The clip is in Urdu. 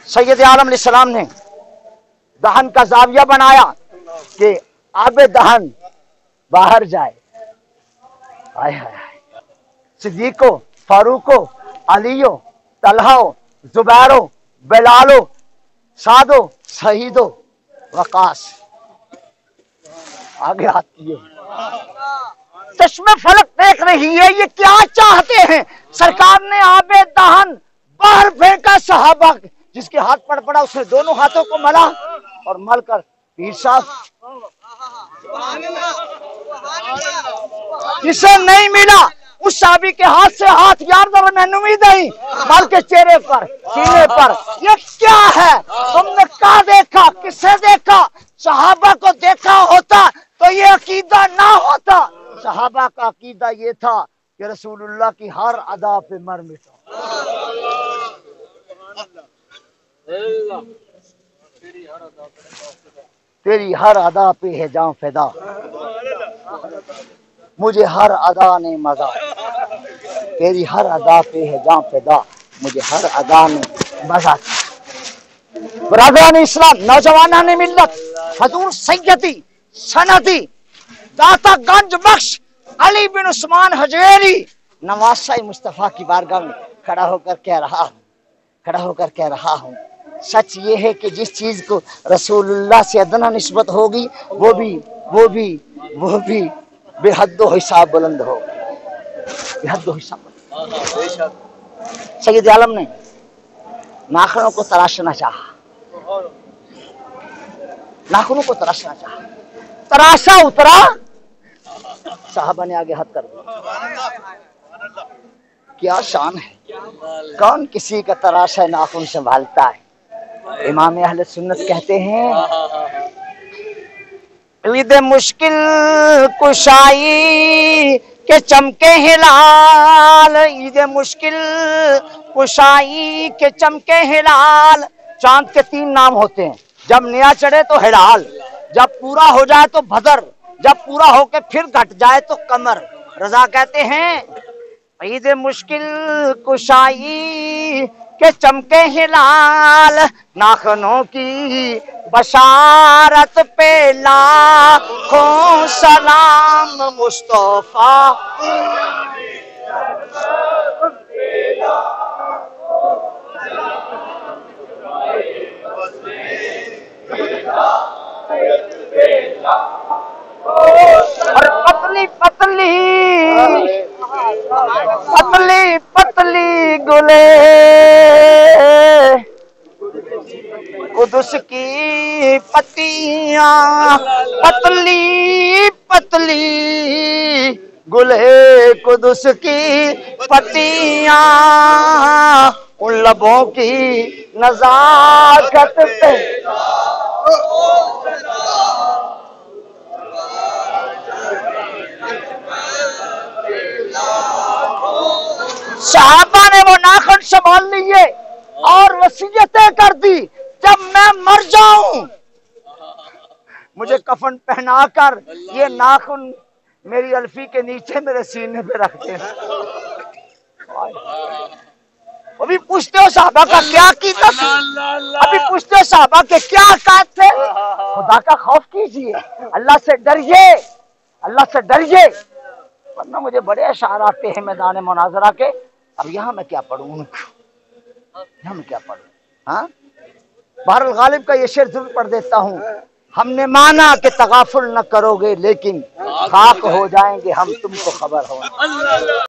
سید عالم علیہ السلام نے دہن کا زاویہ بنایا کہ آب دہن باہر جائے. صدیقو، فاروقو، علیو، طلحو، زبیرو، بلالو، سعدو، سعیدو، وقاص. آگے آتی ہے چشم فلک دیکھ رہی ہے یہ کیا چاہتے ہیں. سرکار نے آب دہن باہر پھینکا. صحابہ جس کے ہاتھ پڑ پڑا اس نے دونوں ہاتھوں کو ملا اور مل کر پیر صاحب جسے نہیں ملا اس صحابی کے ہاتھ سے ہاتھ یار ذرا رہنمائی دیں مل کے چہرے پر سینے پر. یہ کیا ہے؟ تم نے کہاں دیکھا؟ کسے دیکھا؟ صحابہ کو دیکھا ہوتا تو یہ عقیدہ نہ ہوتا. صحابہ کا عقیدہ یہ تھا کہ رسول اللہ کی ہر ادا پہ مر مٹا. تیری ہر ادا پہ ہے جان فدا، مجھے ہر ادا نے مزہ. تیری ہر ادا پہ ہے جان فدا، مجھے ہر ادا نے مزہ. برادران اسلام، نوجوانان ملت، حضور سیدی سندی داتا گنج بخش علی بن عثمان حجویری نواسہ مصطفیٰ کی بارگاہ میں کھڑا ہو کر کہہ رہا ہوں سچ یہ ہے کہ جس چیز کو رسول اللہ سے ادنا نسبت ہوگی وہ بھی بے حد و حساب بلند ہو. بے حد و حساب بلند. سید عالم نے ناخنوں کو تراشنا چاہا. ناخنوں کو تراشنا چاہا. تراشا اترا. صحابہ نے آگے ہاتھ کر دیا. کیا شان ہے. کون کسی کا تراشا ناخن سنبھالتا ہے. امام اہل سنت کہتے ہیں عید مشکل کشائی کے چمکے ہلال. عید مشکل کشائی کے چمکے ہلال. چاند کے 3 نام ہوتے ہیں. جب نیا چڑھے تو ہلال، جب پورا ہو جائے تو بدر، جب پورا ہو کے پھر گھٹ جائے تو قمر. رضا کہتے ہیں عید مشکل کشائی کے چمکے ہلال، ناخنوں کی بشارت پہ لاکھوں سلام مصطفیٰ. اور پتلی گلے قدس کی پتیاں، پتلی گلے قدس کی پتیاں، ان لبوں کی نزاکت پہ صحابہ نے وہ ناخن سنبھال لیے اور وصیتیں کر دی جب میں مر جاؤں مجھے کفن پہنا کر یہ ناخن میری الفی کے نیچے میرے سینے پہ رکھ دینا. ابھی پوچھتے ہو صحابہ کا کیا عقیدہ تھا؟ ابھی پوچھتے ہو صحابہ کے کیا عقائد تھے؟ خدا کا خوف کیجئے، اللہ سے ڈریے، اللہ سے ڈریے. ورنہ مجھے بڑے اشعار آتے ہیں میدان مناظرہ کے. اب یہاں میں کیا پڑھوں ان کو؟ یہاں میں کیا پڑھوں؟ ہاں بہر الغالب کا یہ شعر ضرور پڑھ دیتا ہوں. ہم نے مانا کہ تغافل نہ کرو گے لیکن خاک ہو جائیں گے ہم، تم کو خبر ہو.